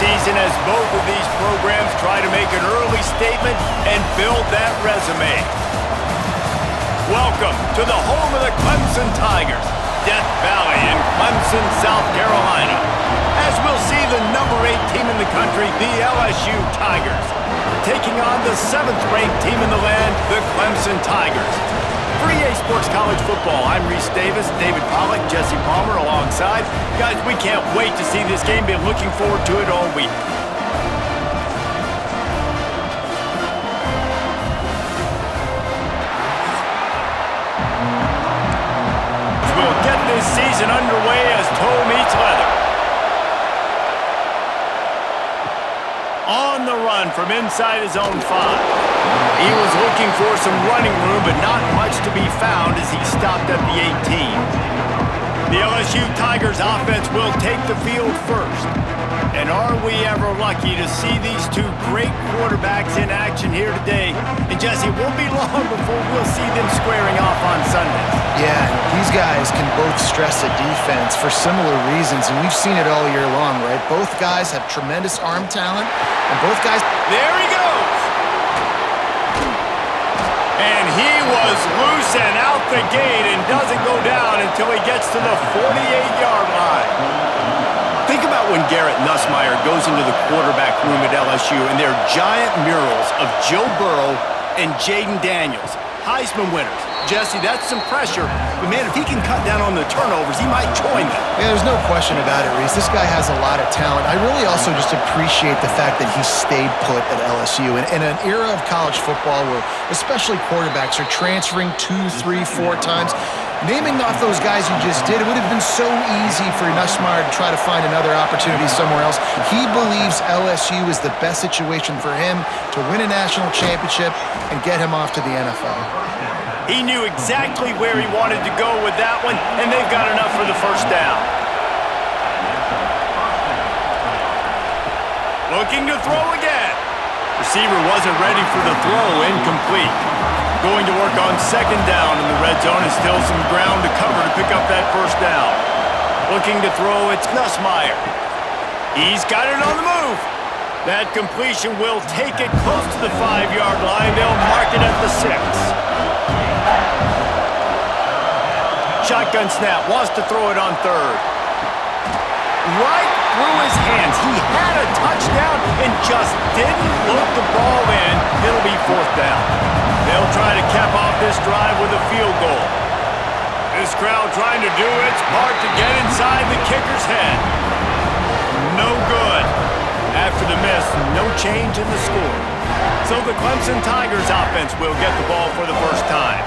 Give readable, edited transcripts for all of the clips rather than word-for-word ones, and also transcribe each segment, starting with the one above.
season as both of these programs try to make an early statement and build that resume. Welcome to the home of the Clemson Tigers, Death Valley in Clemson, South Carolina. As we'll see the number 8 team in the country, the LSU Tigers, taking on the 7th-ranked team in the land, the Clemson Tigers. For EA Sports College Football, I'm Reese Davis, David Pollack, Jesse Palmer alongside. Guys, we can't wait to see this game. Been looking forward to it all week. We'll get this season underway as toe meets leather. On the run from inside his own 5. He was looking for some running room, but not much to be found as he stopped at the 18. The LSU Tigers offense will take the field first. And are we ever lucky to see these two great quarterbacks in action here today? And Jesse, it won't be long before we'll see them squaring off on Sundays. Yeah, these guys can both stress a defense for similar reasons, and we've seen it all year long, right? Both guys have tremendous arm talent, and both guys... There he goes! And he was loose and out the gate and doesn't go down until he gets to the 48-yard line. Think about when Garrett Nussmeier goes into the quarterback room at LSU and there are giant murals of Joe Burrow and Jaden Daniels, Heisman winners. Jesse, that's some pressure, but man, if he can cut down on the turnovers, he might join them. Yeah, there's no question about it, Reese. This guy has a lot of talent. I really also just appreciate the fact that he stayed put at LSU. And in an era of college football where especially quarterbacks are transferring 2, 3, 4 times, naming off those guys you just did, it would have been so easy for Nussmeier to try to find another opportunity somewhere else. He believes LSU is the best situation for him to win a national championship and get him off to the NFL. He knew exactly where he wanted to go with that one, and they've got enough for the first down. Looking to throw again. Receiver wasn't ready for the throw, incomplete. Going to work on second down in the red zone, and still some ground to cover to pick up that first down. Looking to throw, it's Nussmeier. He's got it on the move. That completion will take it close to the 5-yard line. They'll mark it at the 6. Shotgun snap, wants to throw it on third. Right through his hands. He had a touchdown and just didn't look the ball in. It'll be 4th down. They'll try to cap off this drive with a field goal. This crowd trying to do its part to get inside the kicker's head. No good. After the miss, no change in the score. So the Clemson Tigers offense will get the ball for the first time.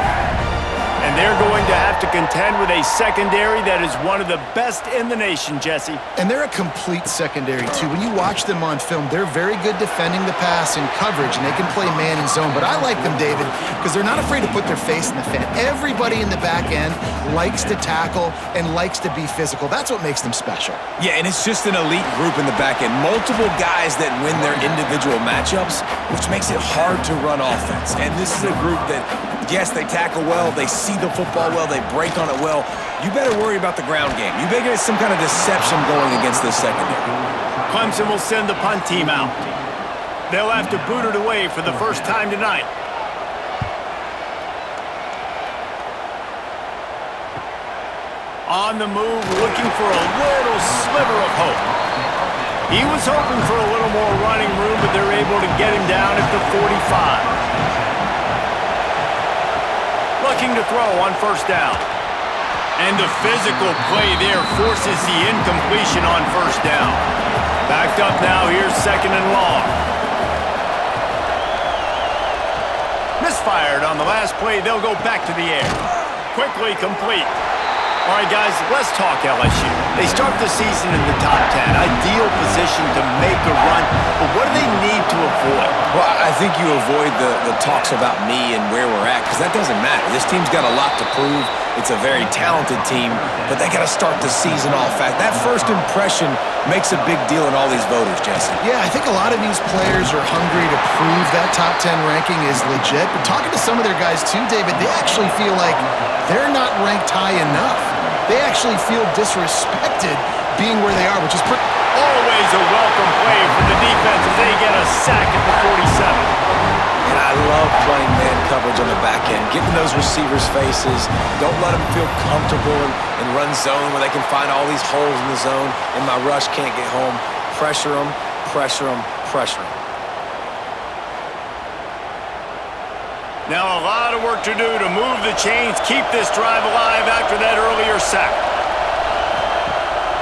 And they're going to have to contend with a secondary that is one of the best in the nation, Jesse. And they're a complete secondary, too. When you watch them on film, they're very good defending the pass and coverage, and they can play man and zone. But I like them, David, because they're not afraid to put their face in the fan. Everybody in the back end likes to tackle and likes to be physical. That's what makes them special. Yeah, and it's just an elite group in the back end. Multiple guys that win their individual matchups, which makes it hard to run offense. And this is a group that, yes, they tackle well, they see the football well, they break on it well. You better worry about the ground game. You better get some kind of deception going against this secondary. Clemson will send the punt team out. They'll have to boot it away for the first time tonight. On the move, looking for a little sliver of hope. He was hoping for a little more running room, but they're able to get him down at the 45. Looking to throw on first down. And the physical play there forces the incompletion on first down. Backed up now, here's 2nd and long. Misfired on the last play, they'll go back to the air. Quickly complete. All right, guys, let's talk LSU. They start the season in the top 10. Ideal position to make a run, but what do they need to avoid? Well, I think you avoid the talks about me and where we're at, because that doesn't matter. This team's got a lot to prove. It's a very talented team, but they got to start the season off fast. That first impression makes a big deal in all these voters, Jesse. Yeah, I think a lot of these players are hungry to prove that top 10 ranking is legit. But talking to some of their guys too, David, they actually feel like they're not ranked high enough. They actually feel disrespected being where they are, which is always a welcome play coverage on the back end, get in those receivers' faces. Don't let them feel comfortable in run zone where they can find all these holes in the zone and my rush can't get home. Pressure them, pressure them, pressure them. Now a lot of work to do to move the chains, keep this drive alive after that earlier sack.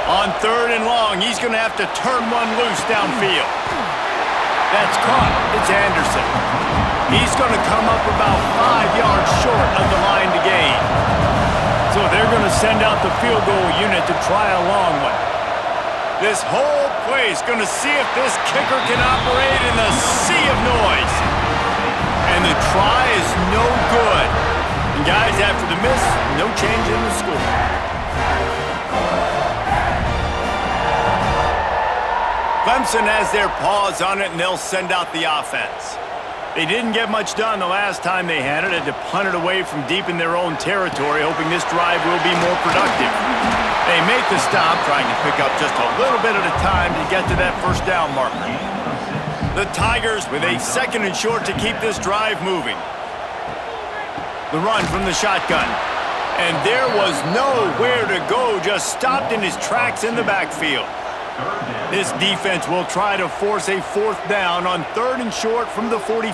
On 3rd and long, he's going to have to turn one loose downfield. That's caught. It's Anderson. He's going to come up about 5 yards short of the line to gain. So they're going to send out the field goal unit to try a long one. This whole play is going to see if this kicker can operate in the sea of noise. And the try is no good. And guys, after the miss, no change in the score. Clemson has their paws on it, and they'll send out the offense. They didn't get much done the last time they had it. Had to punt it away from deep in their own territory, hoping this drive will be more productive. They make the stop, trying to pick up just a little bit at a time to get to that first down marker. The Tigers with a 2nd and short to keep this drive moving. The run from the shotgun. And there was nowhere to go, just stopped in his tracks in the backfield. This defense will try to force a 4th down on 3rd and short from the 45.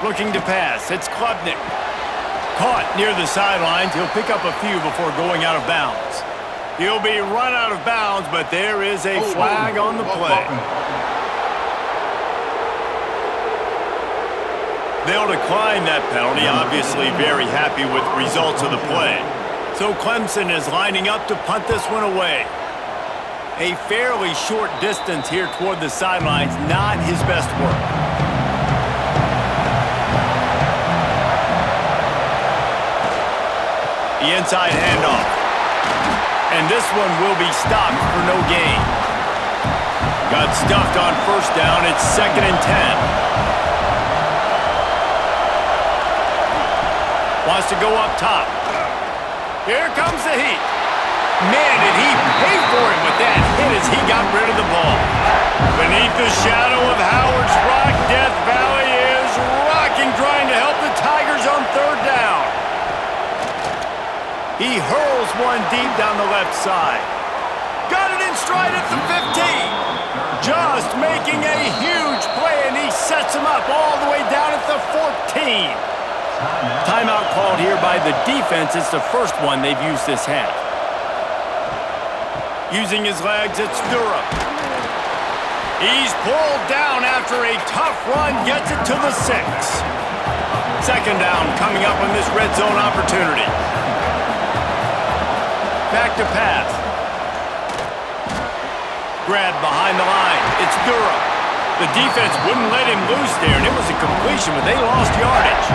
Looking to pass, it's Klubnik. Caught near the sidelines, he'll pick up a few before going out of bounds. He'll be run out of bounds, but there is a flag on the play. They'll decline that penalty, obviously very happy with the results of the play. So Clemson is lining up to punt this one away. A fairly short distance here toward the sidelines, not his best work. The inside handoff. And this one will be stopped for no gain. Got stuffed on 1st down, it's 2nd and 10. Wants to go up top. Here comes the heat. Man, did he pay for it with that hit as he got rid of the ball. Beneath the shadow of Howard's Rock, Death Valley is rocking, trying to help the Tigers on 3rd down. He hurls one deep down the left side. Got it in stride at the 15. Just making a huge play, and he sets him up all the way down at the 14. Timeout called here by the defense. It's the first one they've used this half. Using his legs, it's Durham. He's pulled down after a tough run, gets it to the 6. 2nd down coming up on this red zone opportunity. Back to pass. Grab behind the line. It's Durham. The defense wouldn't let him loose there, and it was a completion, but they lost yardage.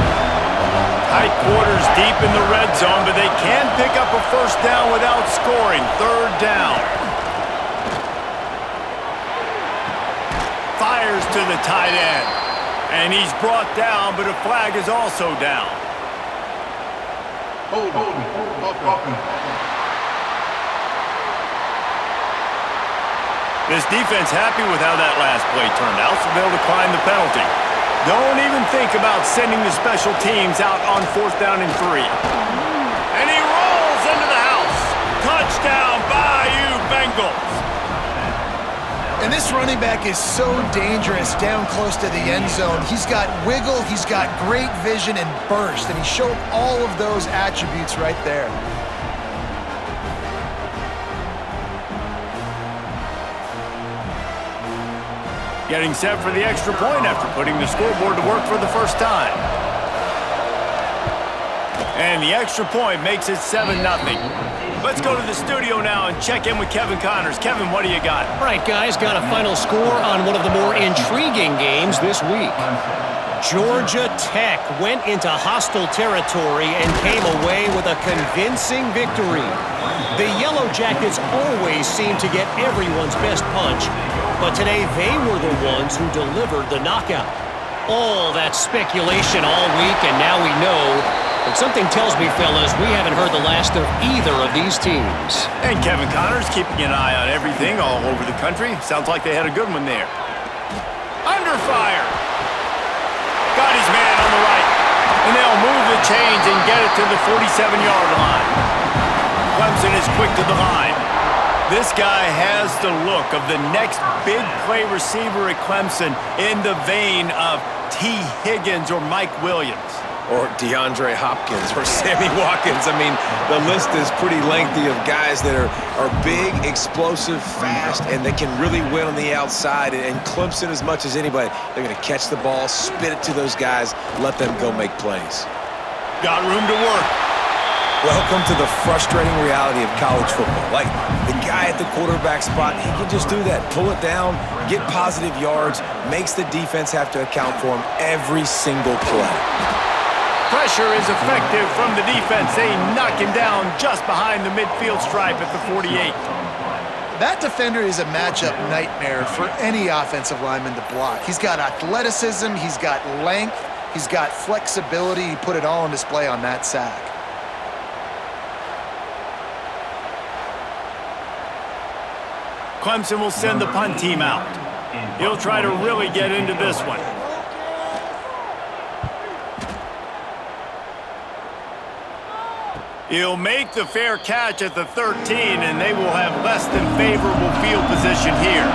Tight quarters deep in the red zone, but they can pick up a 1st down without scoring. 3rd down. Fires to the tight end. And he's brought down, but a flag is also down. This defense happy with how that last play turned out, so they'll decline the penalty. Don't even think about sending the special teams out on 4th down and 3. And he rolls into the house. Touchdown, Bayou Bengals. And this running back is so dangerous down close to the end zone. He's got wiggle, he's got great vision and burst, and he showed all of those attributes right there. Getting set for the extra point after putting the scoreboard to work for the first time. And the extra point makes it 7-0. Let's go to the studio now and check in with Kevin Connors. Kevin, what do you got? All right, guys, got a final score on one of the more intriguing games this week. Georgia Tech went into hostile territory and came away with a convincing victory. The Yellow Jackets always seem to get everyone's best punch, but today they were the ones who delivered the knockout. All that speculation all week, and now we know. But something tells me, fellas, we haven't heard the last of either of these teams. And Kevin Connors keeping an eye on everything all over the country. Sounds like they had a good one there. Under fire. Got his man on the right. And they'll move the chains and get it to the 47-yard line. Clemson is quick to the line. This guy has the look of the next big play receiver at Clemson in the vein of T. Higgins or Mike Williams. Or DeAndre Hopkins or Sammy Watkins. I mean, the list is pretty lengthy of guys that are big, explosive, fast, and they can really win on the outside. And Clemson, as much as anybody, they're going to catch the ball, spit it to those guys, let them go make plays. Got room to work. Welcome to the frustrating reality of college football. Like, the guy at the quarterback spot, he can just do that. Pull it down, get positive yards, makes the defense have to account for him every single play. Pressure is effective from the defense. They knock him down just behind the midfield stripe at the 48. That defender is a matchup nightmare for any offensive lineman to block. He's got athleticism, he's got length, he's got flexibility. He put it all on display on that sack. Clemson will send the punt team out. He'll try to really get into this one. He'll make the fair catch at the 13, and they will have less than favorable field position here.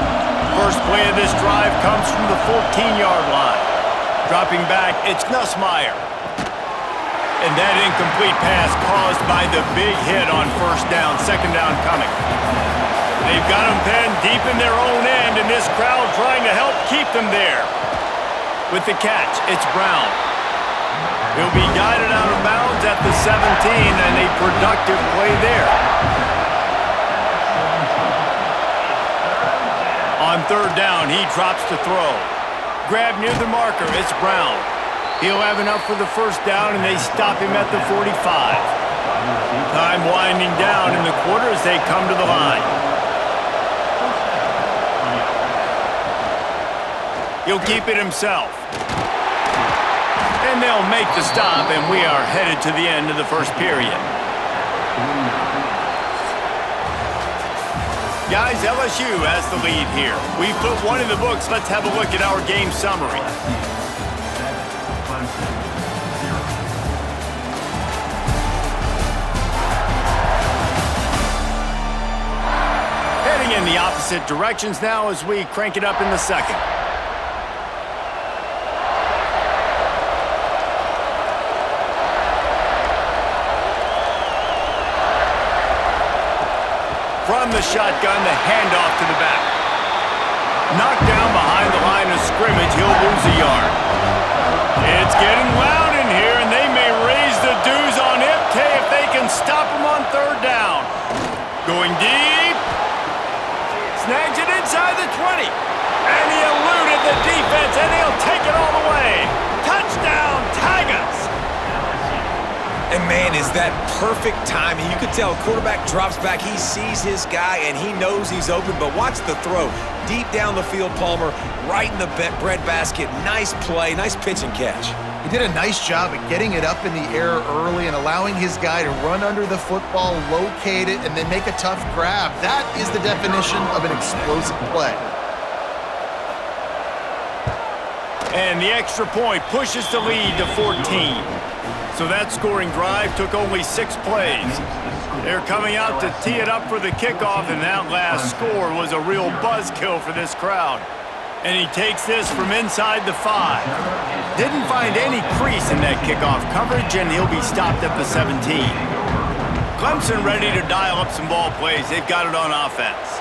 First play of this drive comes from the 14-yard line. Dropping back, it's Nussmeier. And that incomplete pass caused by the big hit on first down, second down coming. They've got him penned deep in their own end, and this crowd trying to help keep them there. With the catch, it's Brown. He'll be guided out of bounds at the 17, and a productive play there. On third down, he drops to throw. Grab near the marker, it's Brown. He'll have enough for the first down, and they stop him at the 45. Time winding down in the quarter as they come to the line. He'll keep it himself. And they'll make the stop, and we are headed to the end of the first period. Guys, LSU has the lead here. We've put one in the books. Let's have a look at our game summary. Heading in the opposite directions now as we crank it up in the second. From the shotgun, the handoff to the back. Knocked down behind the line of scrimmage, he'll lose a yard. It's getting loud in here, and they may raise the dues on Ipte if they can stop him on third down. Going deep. Snags it inside the 20. And he eluded the defense, and he'll take it all the way. Touchdown, Tigers! And man, is that perfect timing. You could tell quarterback drops back, he sees his guy, and he knows he's open, but watch the throw. Deep down the field, Palmer, right in the breadbasket. Nice play, nice pitch and catch. He did a nice job at getting it up in the air early and allowing his guy to run under the football, locate it, and then make a tough grab. That is the definition of an explosive play. And the extra point pushes the lead to 14. So that scoring drive took only 6 plays. They're coming out to tee it up for the kickoff, and that last score was a real buzzkill for this crowd. And he takes this from inside the 5. Didn't find any crease in that kickoff coverage, and he'll be stopped at the 17. Clemson ready to dial up some ball plays. They've got it on offense.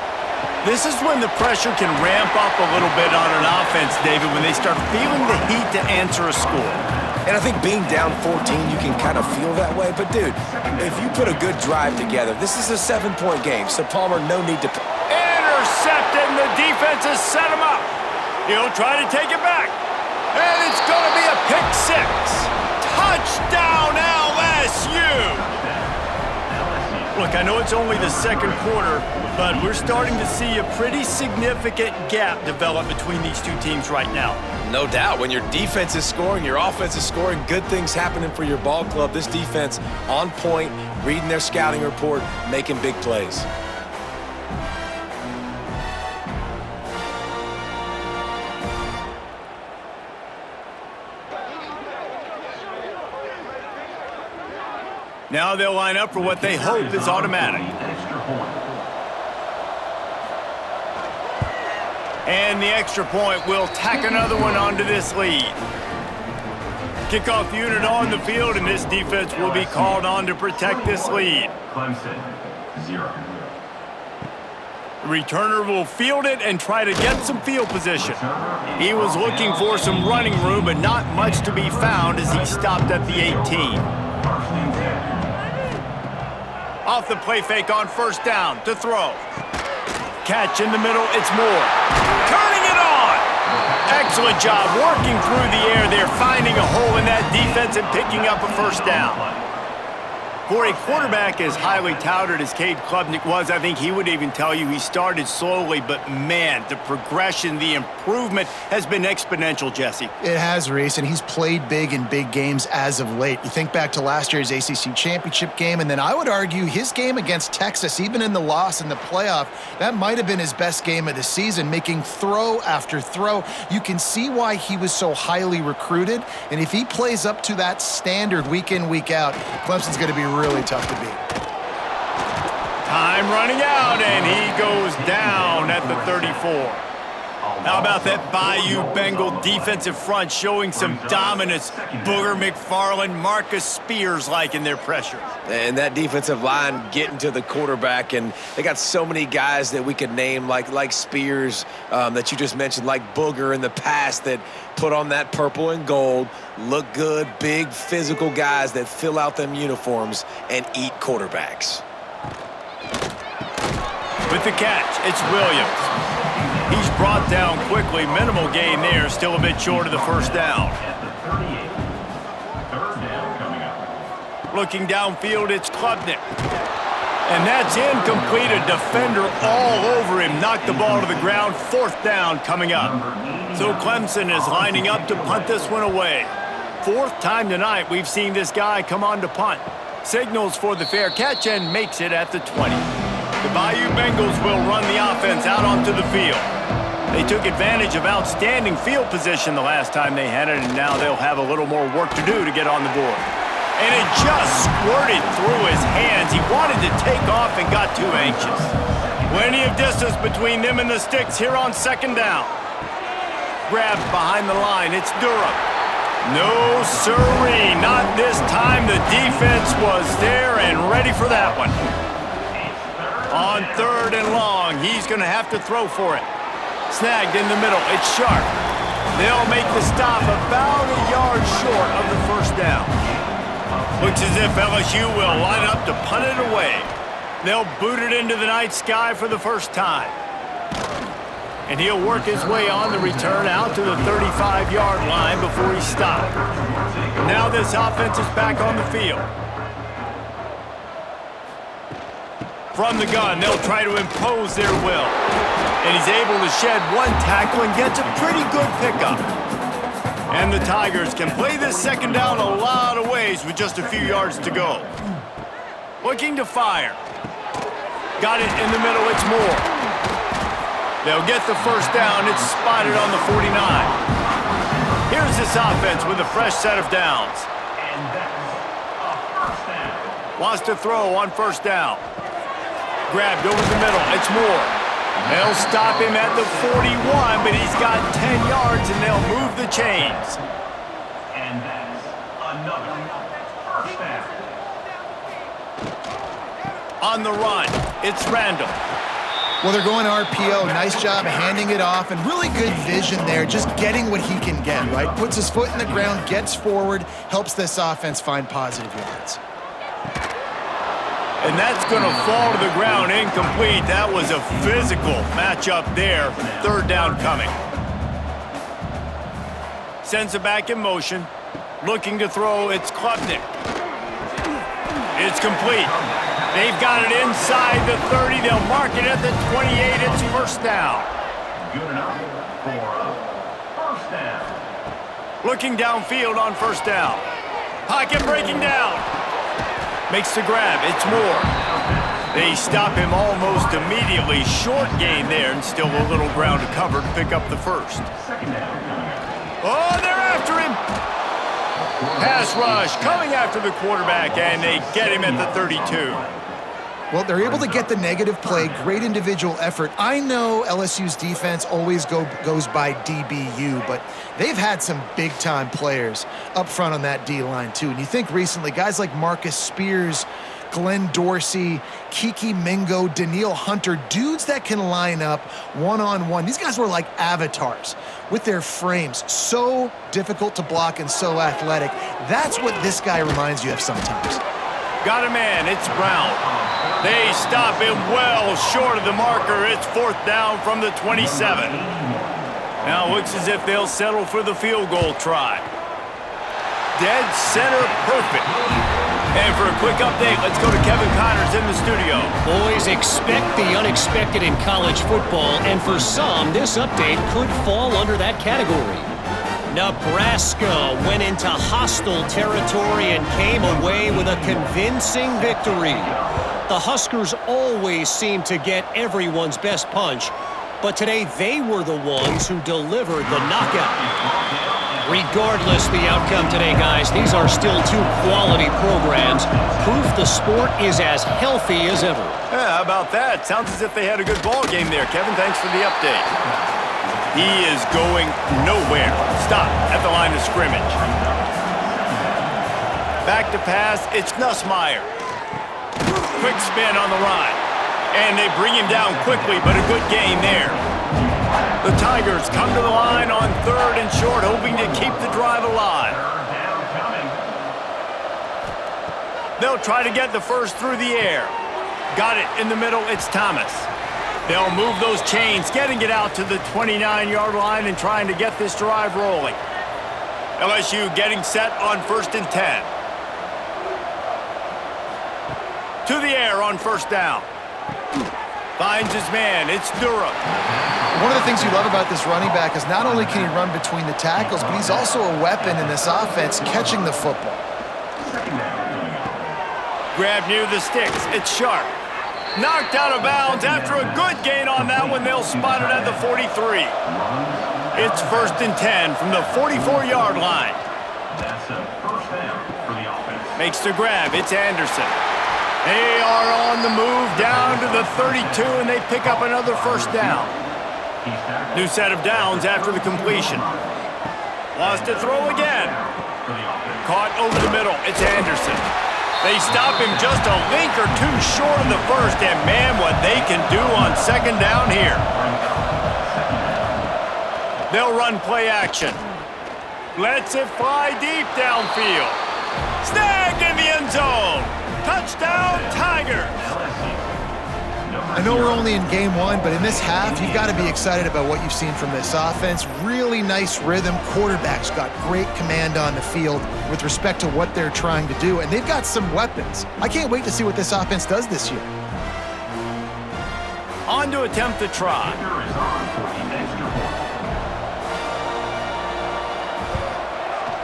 This is when the pressure can ramp up a little bit on an offense, David, when they start feeling the heat to answer a score. And I think being down 14, you can kind of feel that way. But, dude, if you put a good drive together, this is a 7-point game. So, Palmer, no need to... Intercepted, and the defense has set him up. He'll try to take it back. And it's going to be a pick 6. Touchdown, LSU! Look, I know it's only the second quarter, but we're starting to see a pretty significant gap develop between these two teams right now. No doubt. When your defense is scoring, your offense is scoring, good things happening for your ball club. This defense on point, reading their scouting report, making big plays. Now they'll line up for what they hope is automatic. And the extra point will tack another one onto this lead. Kickoff unit on the field, and this defense will be called on to protect this lead. Clemson, 0. Returner will field it and try to get some field position. He was looking for some running room, but not much to be found as he stopped at the 18. Off the play fake on first down to throw. Catch in the middle, it's Moore. Turning it on! Excellent job working through the air there, finding a hole in that defense and picking up a first down. For a quarterback as highly touted as Cade Klubnik was, I think he would even tell you he started slowly, but man, the progression, the improvement has been exponential, Jesse. It has, Reese, and he's played big in big games as of late. You think back to last year's ACC championship game, and then I would argue his game against Texas, even in the loss in the playoff, that might have been his best game of the season, making throw after throw. You can see why he was so highly recruited, and if he plays up to that standard week in, week out, Clemson's going to be really tough to beat. Time running out, and he goes down at the 34. How about that Bayou Bengal defensive front showing some dominance? Booger McFarland, Marcus Spears-like in their pressure. And that defensive line getting to the quarterback, and they got so many guys that we could name like Spears that you just mentioned, like Booger in the past that put on that purple and gold, look good, big physical guys that fill out them uniforms and eat quarterbacks. With the catch, it's Williams. He's brought down quickly. Minimal gain there, still a bit short of the first down. Looking downfield, it's Klubnik. And that's incomplete. A defender all over him. Knocked the ball to the ground. Fourth down coming up. So Clemson is lining up to punt this one away. Fourth time tonight we've seen this guy come on to punt. Signals for the fair catch and makes it at the 20. The Bayou Bengals will run the offense out onto the field. They took advantage of outstanding field position the last time they had it, and now they'll have a little more work to do to get on the board. And it just squirted through his hands. He wanted to take off and got too anxious. Plenty of distance between them and the sticks here on second down. Grabbed behind the line, it's Durham. No siree, not this time. The defense was there and ready for that one. On third and long, he's going to have to throw for it. Snagged in the middle, it's Sharp. They'll make the stop about a yard short of the first down. Looks as if LSU will line up to punt it away. They'll boot it into the night sky for the first time. And he'll work his way on the return out to the 35-yard line before he's stopped. Now this offense is back on the field. From the gun, they'll try to impose their will. And he's able to shed one tackle and gets a pretty good pickup. And the Tigers can play this second down a lot of ways with just a few yards to go. Looking to fire. Got it in the middle, it's Moore. They'll get the first down, it's spotted on the 49. Here's this offense with a fresh set of downs. And that's a first down. Wants to throw on first down. Grabbed over the middle, it's Moore. They'll stop him at the 41, but he's got 10 yards, and they'll move the chains. And that's another first down. On the run, it's Randall. Well, they're going RPO. Nice job handing it off, and really good vision there, just getting what he can get, right? Puts his foot in the ground, gets forward, helps this offense find positive yards. And that's going to fall to the ground incomplete. That was a physical matchup there. Third down coming. Sends it back in motion. Looking to throw, it's Klubnik. It's complete. They've got it inside the 30. They'll mark it at the 28. It's first down. Good enough for first down. Looking downfield on first down. Pocket breaking down. Makes the grab, it's Moore. They stop him almost immediately. Short gain there, and still a little ground to cover to pick up the first. Second down. Oh, they're after him. Pass rush coming after the quarterback, and they get him at the 32. Well, they're able to get the negative play, great individual effort. I know LSU's defense always goes by DBU, but they've had some big-time players up front on that D-line, too. And you think recently, guys like Marcus Spears, Glenn Dorsey, Kiki Mingo, Daniil Hunter, dudes that can line up one-on-one. These guys were like avatars with their frames. So difficult to block and so athletic. That's what this guy reminds you of sometimes. Got a man, it's Brown. They stop him well short of the marker. It's 4th down from the 27. Now it looks as if they'll settle for the field goal try. Dead center perfect. And for a quick update, let's go to Kevin Connors in the studio. Boys, expect the unexpected in college football, and for some, this update could fall under that category. Nebraska went into hostile territory and came away with a convincing victory. The Huskers always seem to get everyone's best punch, but today they were the ones who delivered the knockout. Regardless the outcome today, guys, these are still two quality programs. Proof the sport is as healthy as ever. Yeah, how about that? Sounds as if they had a good ball game there. Kevin, thanks for the update. He is going nowhere. Stop at the line of scrimmage. Back to pass, it's Nussmeier. Quick spin on the run. And they bring him down quickly, but a good gain there. The Tigers come to the line on 3rd and short, hoping to keep the drive alive. They'll try to get the first through the air. Got it in the middle, it's Thomas. They'll move those chains, getting it out to the 29-yard line and trying to get this drive rolling. LSU getting set on 1st and 10. To the air on 1st down. Finds his man, it's Durham. One of the things you love about this running back is not only can he run between the tackles, but he's also a weapon in this offense catching the football. Grab near the sticks, it's Sharp. Knocked out of bounds after a good gain on that one. They'll spot it at the 43. It's 1st and 10 from the 44-yard line. That's a 1st down for the offense. Makes the grab, it's Anderson. They are on the move down to the 32, and they pick up another 1st down. New set of downs after the completion. Lost to throw again. Caught over the middle, it's Anderson. They stop him just a link or two short of the 1st, and man, what they can do on 2nd down here. They'll run play action. Lets it fly deep downfield. Snagged in the end zone. Touchdown, Tigers! I know we're only in game 1, but in this half, you've got to be excited about what you've seen from this offense. Really nice rhythm. Quarterback's got great command on the field with respect to what they're trying to do, and they've got some weapons. I can't wait to see what this offense does this year. On to attempt the try.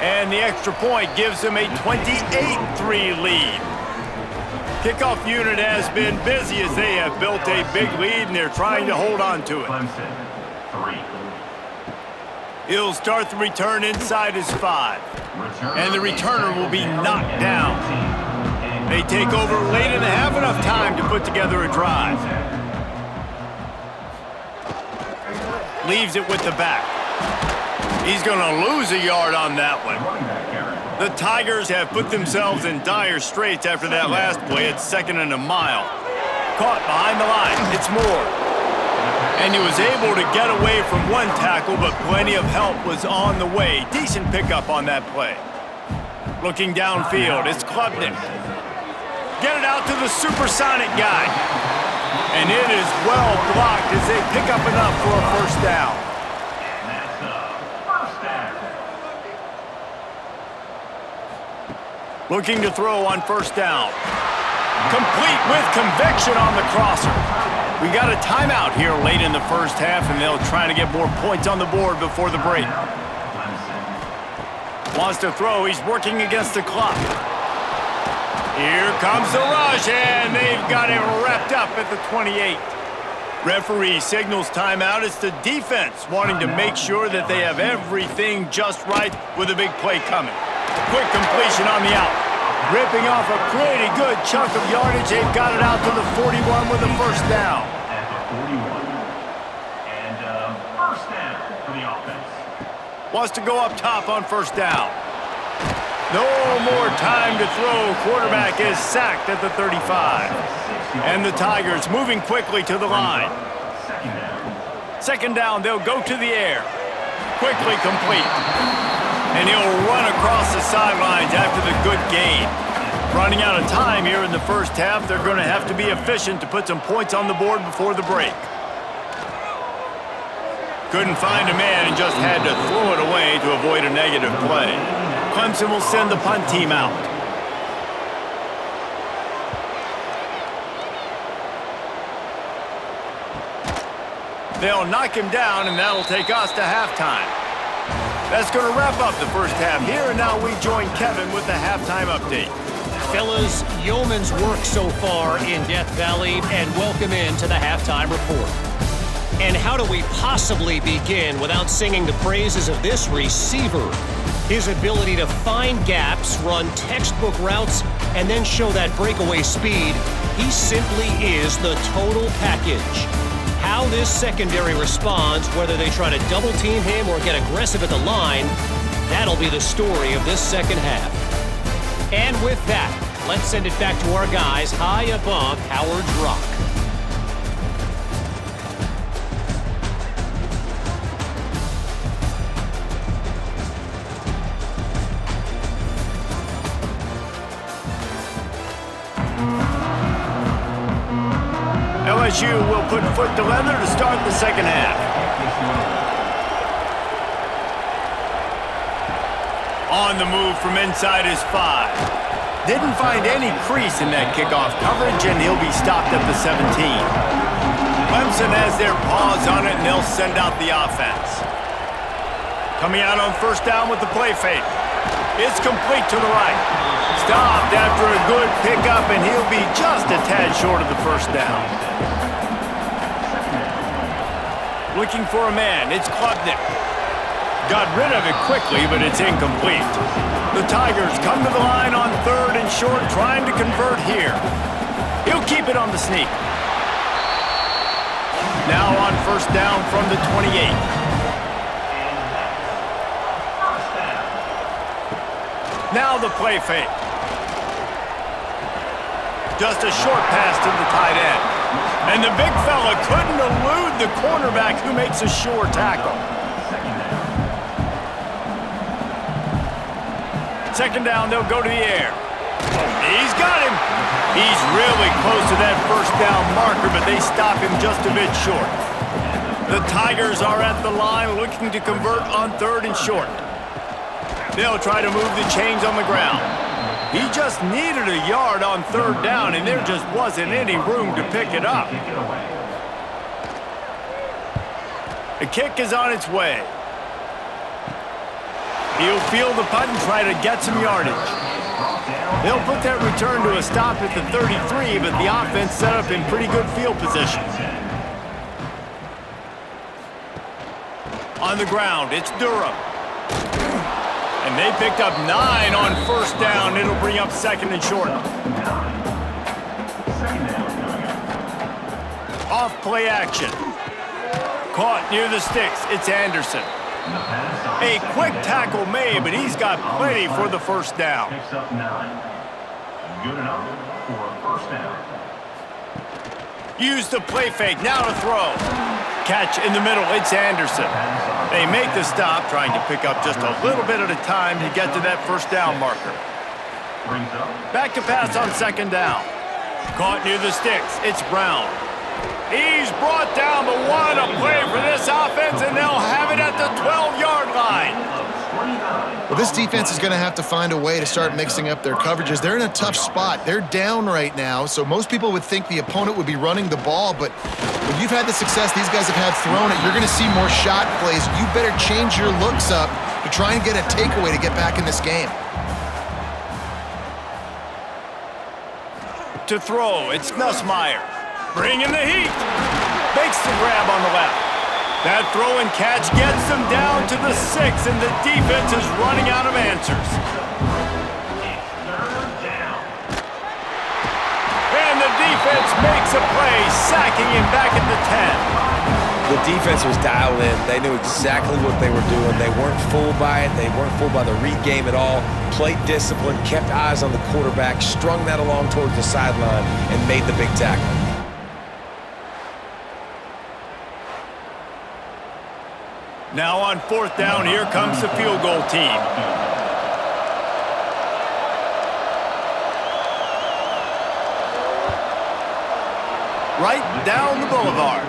And the extra point gives them a 28-3 lead. Kickoff unit has been busy as they have built a big lead and they're trying to hold on to it. He'll start the return inside his 5. And the returner will be knocked down. They take over late in the half, enough time to put together a drive. Leaves it with the back. He's going to lose a yard on that one. The Tigers have put themselves in dire straits after that last play. It's 2nd and a mile. Caught behind the line. It's Moore. And he was able to get away from one tackle, but plenty of help was on the way. Decent pickup on that play. Looking downfield, it's Klubnik. Get it out to the supersonic guy. And it is well blocked as they pick up enough for a 1st down. Looking to throw on 1st down. Complete with conviction on the crosser. We got a timeout here late in the 1st half, and they'll try to get more points on the board before the break. Wants to throw. He's working against the clock. Here comes the rush, and they've got it wrapped up at the 28. Referee signals timeout. It's the defense wanting to make sure that they have everything just right with a big play coming. Quick completion on the out. Ripping off a pretty good chunk of yardage. They've got it out to the 41 with a first down. At the 41. And first down for the offense. Wants to go up top on first down. No more time to throw. Quarterback is sacked at the 35. And the Tigers moving quickly to the line. Second down, they'll go to the air. Quickly complete. And he'll run across the sidelines after the good gain. Running out of time here in the first half. They're going to have to be efficient to put some points on the board before the break. Couldn't find a man and just had to throw it away to avoid a negative play. Clemson will send the punt team out. They'll knock him down, and that'll take us to halftime. That's going to wrap up the first half here, and now we join Kevin with the halftime update. Fellas, yeoman's work so far in Death Valley, and welcome into the halftime report. And how do we possibly begin without singing the praises of this receiver? His ability to find gaps, run textbook routes, and then show that breakaway speed. He simply is the total package. How this secondary responds, whether they try to double-team him or get aggressive at the line, that'll be the story of this second half. And with that, let's send it back to our guys high above Howard's Rock. LSU will put foot to leather to start the second half. On the move from inside his 5. Didn't find any crease in that kickoff coverage, and he'll be stopped at the 17. Clemson has their paws on it, and they'll send out the offense. Coming out on first down with the play fake. It's complete to the right. Stopped after a good pickup, and he'll be just a tad short of the first down. Looking for a man, it's Klubnik. Got rid of it quickly, but it's incomplete. The Tigers come to the line on third and short, trying to convert here. He'll keep it on the sneak. Now on first down from the 28. Now the play fake. Just a short pass to the tight end. And the big fella couldn't elude the cornerback who makes a sure tackle. Second down, they'll go to the air. He's got him. He's really close to that first down marker, but they stop him just a bit short. The Tigers are at the line looking to convert on third and short. They'll try to move the chains on the ground. He just needed a yard on third down, and there just wasn't any room to pick it up. The kick is on its way. He'll field the punt and try to get some yardage. They'll put that return to a stop at the 33, but the offense set up in pretty good field position. On the ground, it's Durham. And they picked up 9 on first down. It'll bring up second and short. Off play action. Caught near the sticks. It's Anderson. A quick tackle made, but he's got plenty for the first down. Picks up 9. Good enough for a first down. Use the play fake. Now to throw. Catch in the middle. It's Anderson. They make the stop, trying to pick up just a little bit at a time to get to that first down marker. Back to pass on second down. Caught near the sticks. It's Brown. He's brought down, but what a play for this offense, and they'll have it at the 12-yard line. Well, this defense is going to have to find a way to start mixing up their coverages. They're in a tough spot. They're down right now, so most people would think the opponent would be running the ball, but when you've had the success these guys have had throwing it, you're going to see more shot plays. You better change your looks up to try and get a takeaway to get back in this game. To throw, it's Nussmeier. Bringing the heat. Makes the grab on the left. That throw and catch gets them down to the 6, and the defense is running out of answers. And the defense makes a play, sacking him back at the 10. The defense was dialed in. They knew exactly what they were doing. They weren't fooled by it. They weren't fooled by the read game at all. Played discipline, kept eyes on the quarterback, strung that along towards the sideline, and made the big tackle. Now on 4th down, here comes the field goal team. Right down the boulevard.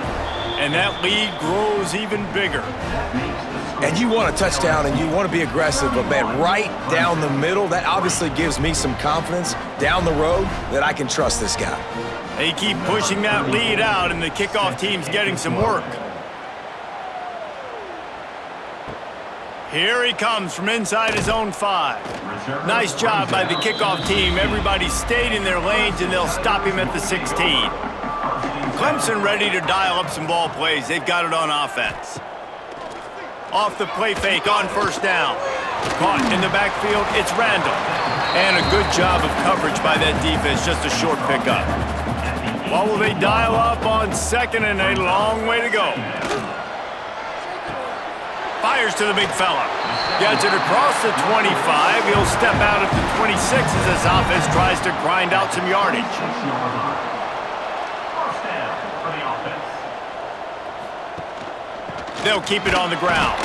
And that lead grows even bigger. And you want a touchdown and you want to be aggressive, but man, right down the middle, that obviously gives me some confidence down the road that I can trust this guy. They keep pushing that lead out, and the kickoff team's getting some work. Here he comes from inside his own 5. Nice job by the kickoff team. Everybody stayed in their lanes, and they'll stop him at the 16. Clemson ready to dial up some ball plays. They've got it on offense. Off the play fake on 1st down. Caught in the backfield, it's Randall. And a good job of coverage by that defense, just a short pickup. What will they dial up on 2nd and a long way to go? Fires to the big fella. Gets it across the 25. He'll step out at the 26 as this offense tries to grind out some yardage. They'll keep it on the ground.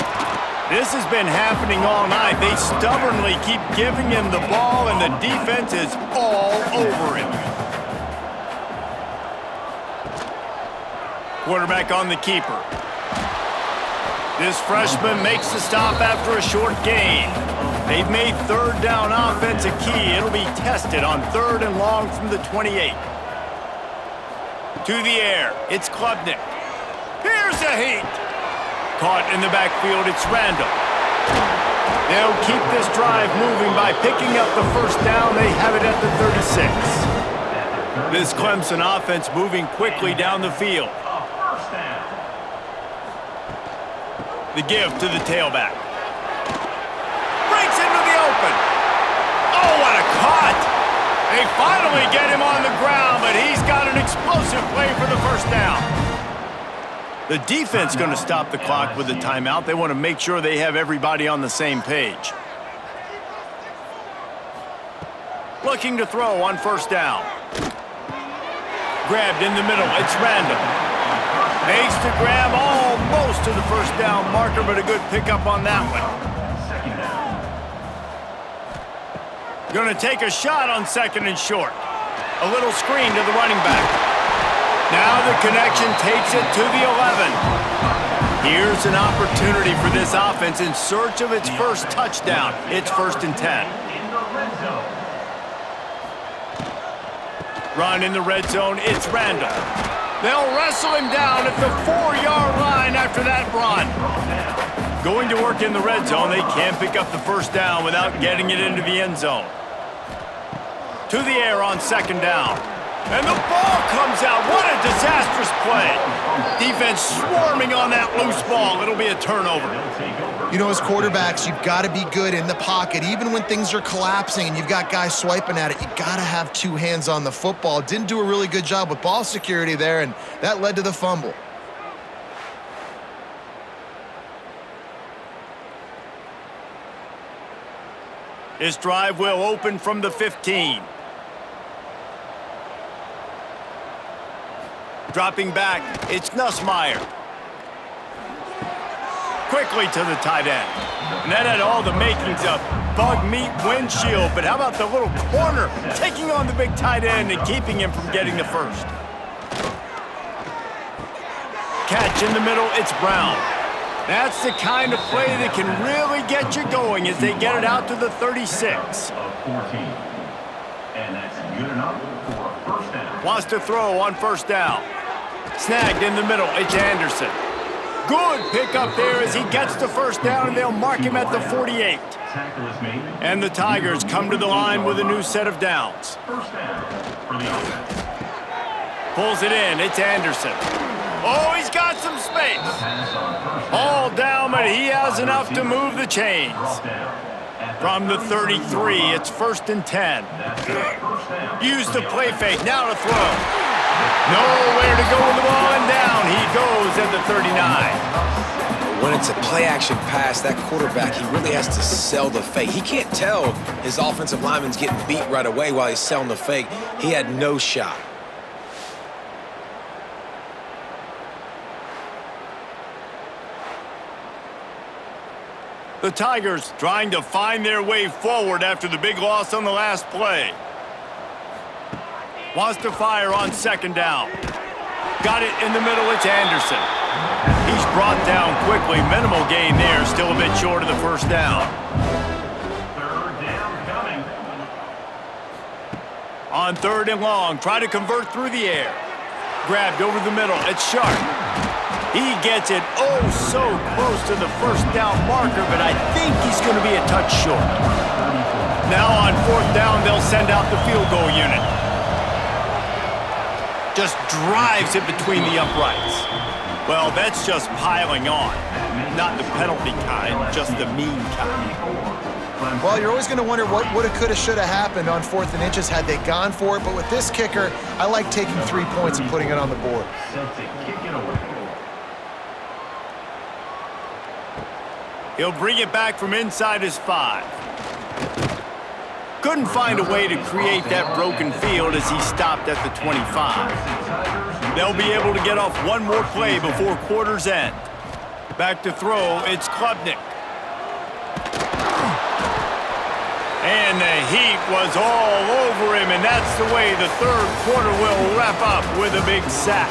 This has been happening all night. They stubbornly keep giving him the ball, and the defense is all over him. Quarterback on the keeper. This freshman makes the stop after a short gain. They've made 3rd down offense a key. It'll be tested on 3rd and long from the 28. To the air, it's Klubnik. Here's a heat. Caught in the backfield, it's Randall. They'll keep this drive moving by picking up the 1st down. They have it at the 36. This Clemson offense moving quickly down the field. The give to the tailback. Breaks into the open. Oh, what a cut! They finally get him on the ground, but he's got an explosive play for the 1st down. The defense going to stop the clock with a timeout. They want to make sure they have everybody on the same page. Looking to throw on 1st down. Grabbed in the middle. It's Randall. Makes the grab almost to the 1st down marker, but a good pickup on that one. Going to take a shot on 2nd and short. A little screen to the running back. Now the connection takes it to the 11. Here's an opportunity for this offense in search of its 1st touchdown. It's 1st and 10. Run in the red zone, it's Randall. They'll wrestle him down at the 4-yard line after that run. Going to work in the red zone, they can't pick up the 1st down without getting it into the end zone. To the air on 2nd down. And the ball comes out. What a disastrous play. Defense swarming on that loose ball. It'll be a turnover. You know, as quarterbacks, you've got to be good in the pocket. Even when things are collapsing and you've got guys swiping at it, you've got to have 2 hands on the football. Didn't do a really good job with ball security there, and that led to the fumble. This drive will open from the 15. Dropping back, it's Nussmeier. Quickly to the tight end. And that had all the makings of bug meat windshield, but how about the little corner taking on the big tight end and keeping him from getting the 1st? Catch in the middle, it's Brown. That's the kind of play that can really get you going as they get it out to the 36. And that's good enough for a 1st down. Wants to throw on 1st down. Snagged in the middle, it's Anderson. Good pickup there as he gets the 1st down, and they'll mark him at the 48. And the Tigers come to the line with a new set of downs. 1st down for the offense. Pulls it in, it's Anderson. Oh, he's got some space. All down, but he has enough to move the chains. From the 33, it's 1st and 10. Use the play fake, now to throw. Nowhere to go with the ball, and down he goes at the 39. When it's a play-action pass, that quarterback, he really has to sell the fake. He can't tell his offensive lineman's getting beat right away while he's selling the fake. He had no shot. The Tigers trying to find their way forward after the big loss on the last play. Wants to fire on 2nd down. Got it in the middle, it's Anderson. He's brought down quickly. Minimal gain there, still a bit short of the 1st down. 3rd down coming. On 3rd and long, try to convert through the air. Grabbed over the middle, it's Sharp. He gets it oh so close to the 1st down marker, but I think he's going to be a touch short. Now on 4th down, they'll send out the field goal unit. Just drives it between the uprights. Well, that's just piling on. Not the penalty kind, just the mean kind. Well, you're always going to wonder what woulda, coulda, shoulda happened on 4th and inches had they gone for it. But with this kicker, I like taking 3 points and putting it on the board. He'll bring it back from inside his 5. Couldn't find a way to create that broken field as he stopped at the 25. They'll be able to get off one more play before quarter's end. Back to throw, it's Klubnik. And the heat was all over him, and that's the way the 3rd quarter will wrap up with a big sack.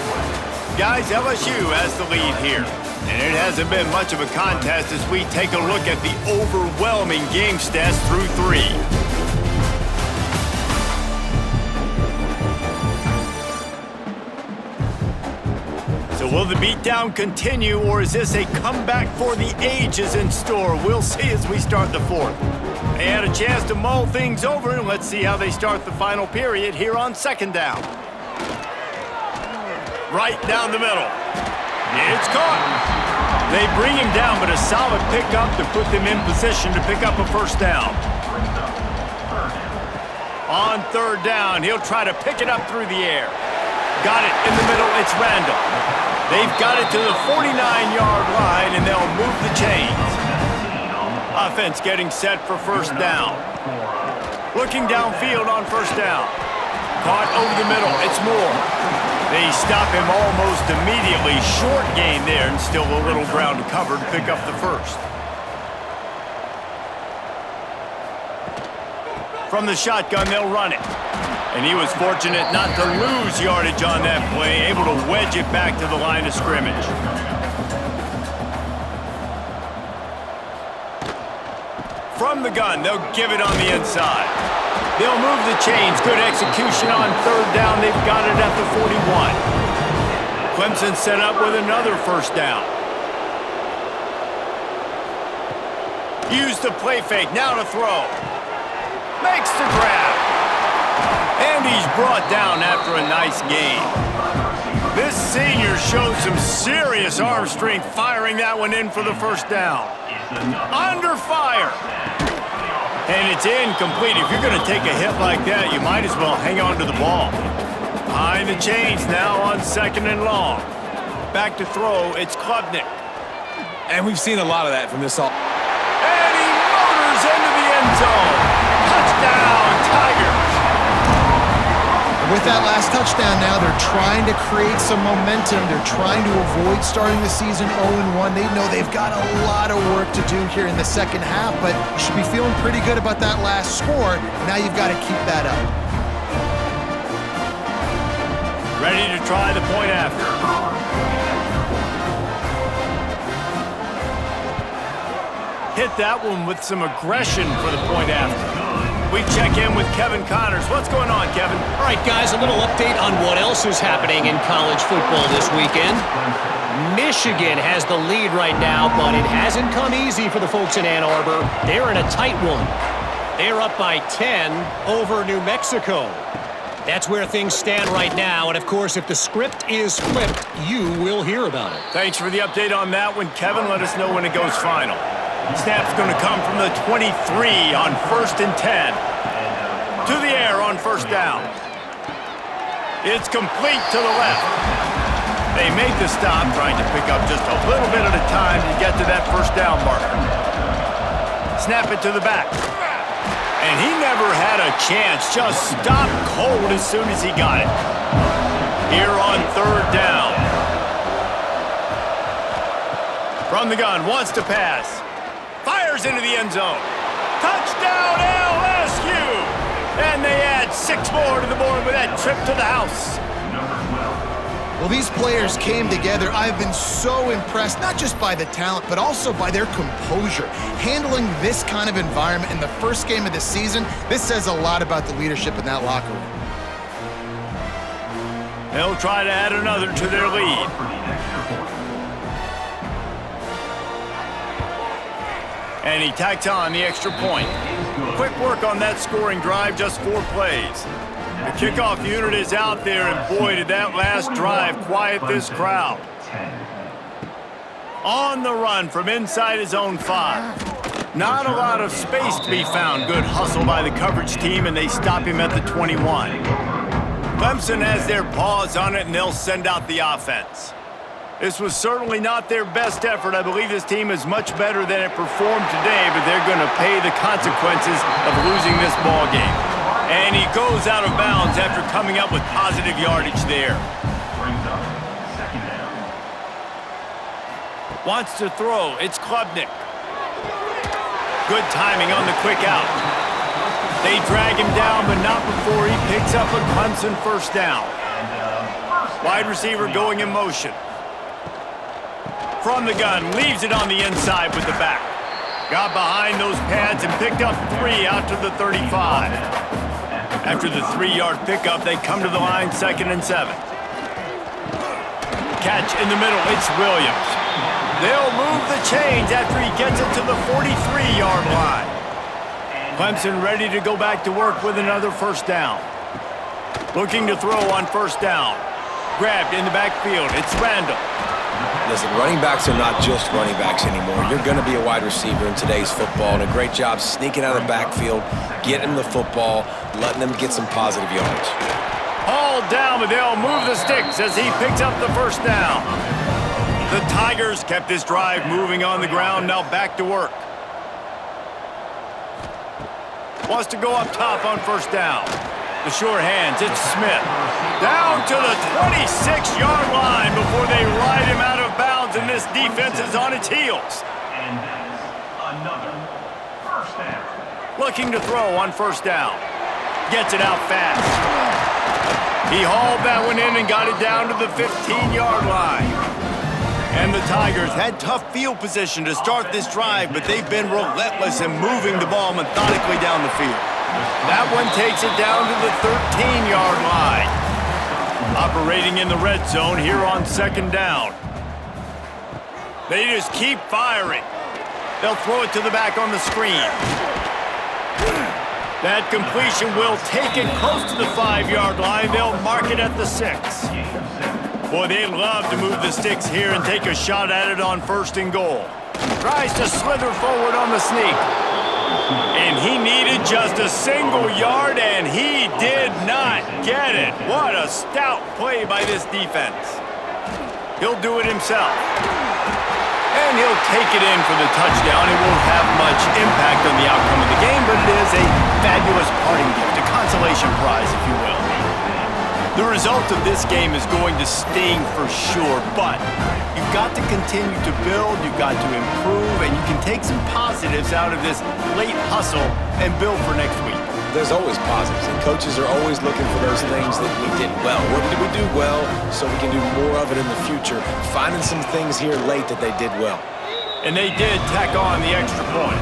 Guys, LSU has the lead here. And it hasn't been much of a contest as we take a look at the overwhelming game stats through 3. So will the beatdown continue, or is this a comeback for the ages in store? We'll see as we start the 4th. They had a chance to mull things over, and let's see how they start the final period here on 2nd down. Right down the middle. It's caught. They bring him down, but a solid pickup to put them in position to pick up a 1st down. On 3rd down, he'll try to pick it up through the air. Got it in the middle, it's Randall. They've got it to the 49-yard line, and they'll move the chains. Offense getting set for 1st down. Looking downfield on 1st down. Caught over the middle, it's Moore. They stop him almost immediately. Short gain there, and still a little ground to cover to pick up the 1st. From the shotgun, they'll run it. And he was fortunate not to lose yardage on that play, able to wedge it back to the line of scrimmage. From the gun, they'll give it on the inside. They'll move the chains. Good execution on 3rd down. They've got it at the 41. Clemson set up with another 1st down. Use the play fake. Now to throw. Makes the grab. And he's brought down after a nice gain. This senior showed some serious arm strength firing that one in for the 1st down. Under fire. And it's incomplete. If you're going to take a hit like that, you might as well hang on to the ball. Behind the chains now on 2nd and long. Back to throw, it's Klubnik. And we've seen a lot of that from this all. And he motors into the end zone. Touchdown, Tigers. With that last touchdown now, they're trying to create some momentum. They're trying to avoid starting the season 0-1. They know they've got a lot of work to do here in the 2nd half, but you should be feeling pretty good about that last score. Now you've got to keep that up. Ready to try the point after. Hit that one with some aggression for the point after. We check in with Kevin Connors. What's going on, Kevin? All right, guys, a little update on what else is happening in college football this weekend. Michigan has the lead right now, but it hasn't come easy for the folks in Ann Arbor. They're in a tight one. They're up by 10 over New Mexico. That's where things stand right now, and of course, if the script is flipped, you will hear about it. Thanks for the update on that one, Kevin. Let us know when it goes final. Snap's going to come from the 23 on 1st and 10. To the air on 1st down. It's complete to the left. They make the stop, trying to pick up just a little bit at a time to get to that 1st down marker. Snap it to the back. And he never had a chance. Just stopped cold as soon as he got it. Here on 3rd down. From the gun, wants to pass. Fires into the end zone. Touchdown LSU! And they add 6 more to the board with that trip to the house. Well, these players came together. I've been so impressed, not just by the talent, but also by their composure. Handling this kind of environment in the first game of the season, this says a lot about the leadership in that locker room. They'll try to add another to their lead. And he tacks on the extra point. Quick work on that scoring drive, just 4 plays. The kickoff unit is out there, and boy, did that last drive quiet this crowd. On the run from inside his own 5. Not a lot of space to be found. Good hustle by the coverage team, and they stop him at the 21. Clemson has their paws on it, and they'll send out the offense. This was certainly not their best effort. I believe this team is much better than it performed today, but they're going to pay the consequences of losing this ball game. And he goes out of bounds after coming up with positive yardage there. Brings up 2nd down. Wants to throw. It's Klubnik. Good timing on the quick out. They drag him down, but not before he picks up a Clemson 1st down. Wide receiver going in motion. From the gun, leaves it on the inside with the back. Got behind those pads and picked up 3 out to the 35. After the 3-yard pickup, they come to the line 2nd and 7. Catch in the middle, it's Williams. They'll move the chains after he gets it to the 43-yard line. Clemson ready to go back to work with another 1st down. Looking to throw on 1st down. Grabbed in the backfield, it's Randall. Listen, running backs are not just running backs anymore. You're going to be a wide receiver in today's football, and a great job sneaking out of the backfield, getting them the football, letting them get some positive yards. All down, but they'll move the sticks as he picks up the 1st down. The Tigers kept this drive moving on the ground, now back to work. Wants to go up top on 1st down. The short hands, it's Smith. Down to the 26-yard line before they ride him out of bounds, and this defense is on its heels. And that's another 1st down. Looking to throw on 1st down. Gets it out fast. He hauled that one in and got it down to the 15-yard line. And the Tigers had tough field position to start this drive, but they've been relentless in moving the ball methodically down the field. That one takes it down to the 13-yard line. Operating in the red zone here on 2nd down. They just keep firing. They'll throw it to the back on the screen. That completion will take it close to the 5-yard line. They'll mark it at the 6. Boy, they'd love to move the sticks here and take a shot at it on 1st and goal. Tries to slither forward on the sneak. And he needed just a single yard, and he did not get it. What a stout play by this defense. He'll do it himself. And he'll take it in for the touchdown. It won't have much impact on the outcome of the game, but it is a fabulous parting gift, a consolation prize, if you will. The result of this game is going to sting for sure, but you've got to continue to build, you've got to improve, and you can take some positives out of this late hustle and build for next week. There's always positives, and coaches are always looking for those things that we did well. What did we do well so we can do more of it in the future? Finding some things here late that they did well. And they did tack on the extra point.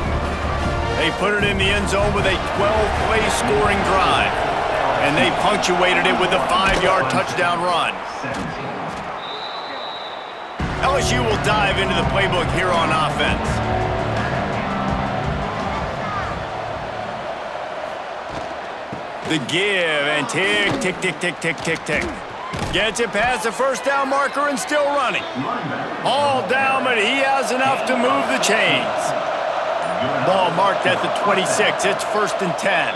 They put it in the end zone with a 12-play scoring drive. And they punctuated it with a 5-yard touchdown run. LSU will dive into the playbook here on offense. The give and tick, tick, tick, tick, tick, tick, tick. Gets it past the first down marker and still running. All down, but he has enough to move the chains. Ball marked at the 26. It's 1st and 10.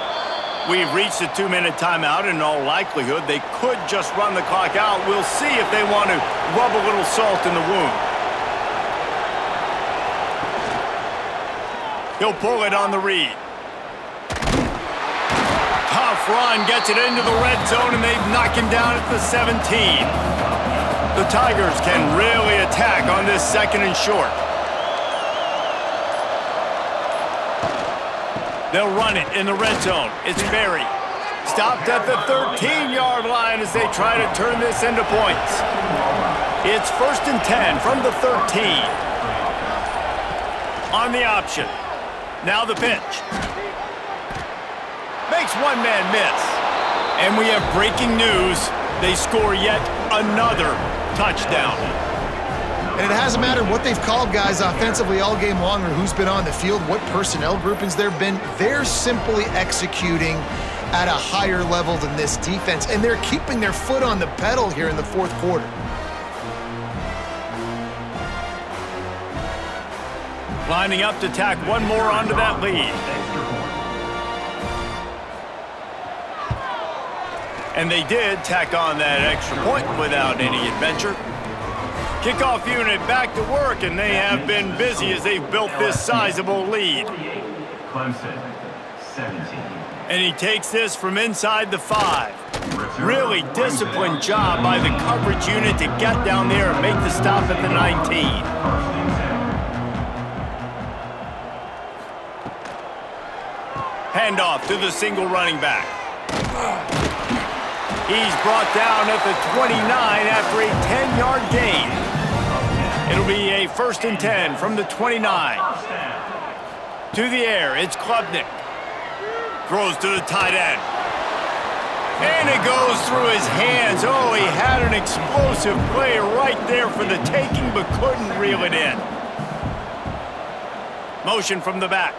We've reached the 2-minute timeout. In all likelihood, they could just run the clock out. We'll see if they want to rub a little salt in the wound. He'll pull it on the read. Tough run, gets it into the red zone, and they knock him down at the 17. The Tigers can really attack on this 2nd and short. They'll run it in the red zone. It's Berry. Stopped at the 13-yard line as they try to turn this into points. It's 1st and 10 from the 13. On the option. Now the pitch. Makes one man miss. And we have breaking news. They score yet another touchdown. And it hasn't mattered what they've called guys offensively all game long or who's been on the field, what personnel groupings there have been. They're simply executing at a higher level than this defense, and they're keeping their foot on the pedal here in the 4th quarter. Lining up to tack one more onto that lead. And they did tack on that extra point without any adventure. Kickoff unit back to work, and they have been busy as they've built this sizable lead. Clemson, 17. And he takes this from inside the 5. Really disciplined job by the coverage unit to get down there and make the stop at the 19. Handoff to the single running back. He's brought down at the 29 after a 10-yard gain. It'll be a 1st and 10 from the 29. To the air, it's Klubnik. Throws to the tight end. And it goes through his hands. Oh, he had an explosive play right there for the taking, but couldn't reel it in. Motion from the back.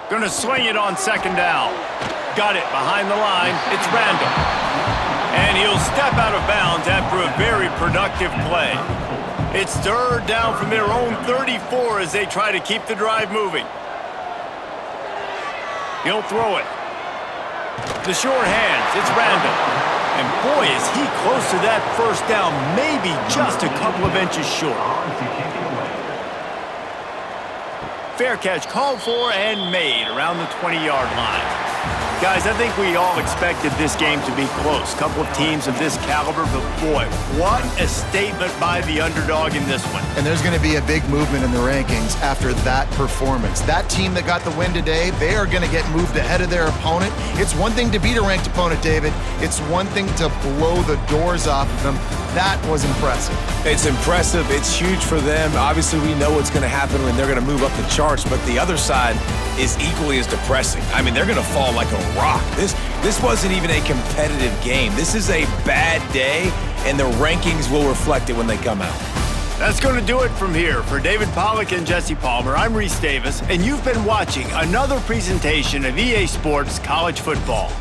Gonna swing it on 2nd down. Got it behind the line. It's Randall. And he'll step out of bounds after a very productive play. It's 3rd down from their own 34 as they try to keep the drive moving. He'll throw it. The short hands, it's Randall. And boy, is he close to that 1st down, maybe just a couple of inches short. Fair catch called for and made around the 20-yard line. Guys, I think we all expected this game to be close. Couple of teams of this caliber, but boy, what a statement by the underdog in this one. And there's going to be a big movement in the rankings after that performance. That team that got the win today, they are going to get moved ahead of their opponent. It's one thing to beat a ranked opponent, David. It's one thing to blow the doors off of them. That was impressive. It's impressive. It's huge for them. Obviously, we know what's going to happen when they're going to move up the charts, but the other side is equally as depressing. I mean, they're going to fall like a rock. This wasn't even a competitive game. This is a bad day, and the rankings will reflect it when they come out. That's going to do it from here. For David Pollack and Jesse Palmer, I'm Reese Davis, and you've been watching another presentation of EA Sports College Football.